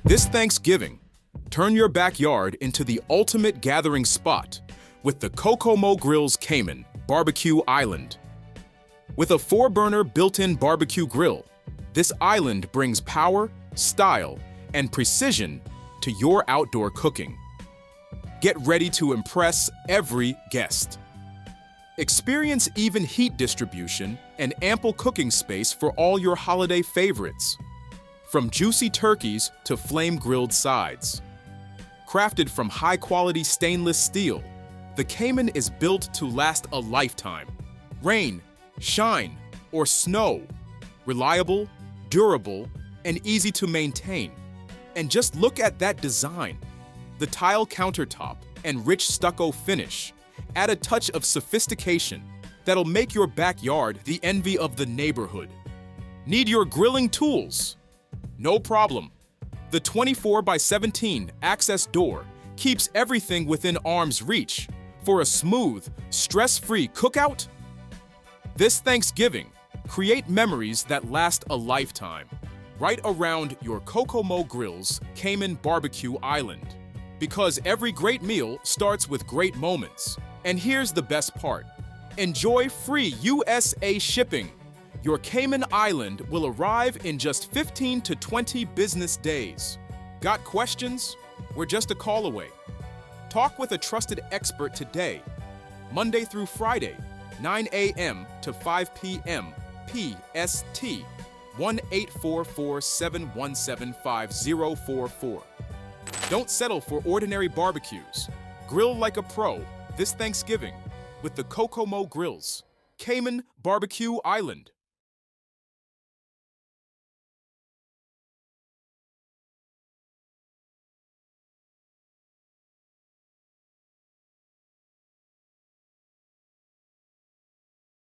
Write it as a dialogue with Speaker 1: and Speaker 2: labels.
Speaker 1: This Thanksgiving, turn your backyard into the ultimate gathering spot with the Kokomo Grill's Cayman Barbecue Island. With a 4-burner built-in barbecue grill, this island brings power, style, and precision to your outdoor cooking. Get ready to impress every guest. Experience even heat distribution and ample cooking space for all your holiday favorites. From juicy turkeys to flame-grilled sides. Crafted from high-quality stainless steel, the Cayman is built to last a lifetime. Rain, shine, or snow. Reliable, durable, and easy to maintain. And just look at that design. The tile countertop and rich stucco finish add a touch of sophistication that'll make your backyard the envy of the neighborhood. Need your grilling tools? No problem. The 24x17 access door keeps everything within arm's reach for a smooth, stress-free cookout. This Thanksgiving, create memories that last a lifetime right around your Kokomo Grill's Cayman Barbecue Island. Because every great meal starts with great moments. And here's the best part. Enjoy free USA shipping. Your Cayman Island will arrive in just 15 to 20 business days. Got questions? We're just a call away. Talk with a trusted expert today. Monday through Friday, 9 a.m. to 5 p.m. PST. 1-844-717-5044. Don't settle for ordinary barbecues. Grill like a pro this Thanksgiving with the Kokomo Grill's Cayman Barbecue Island.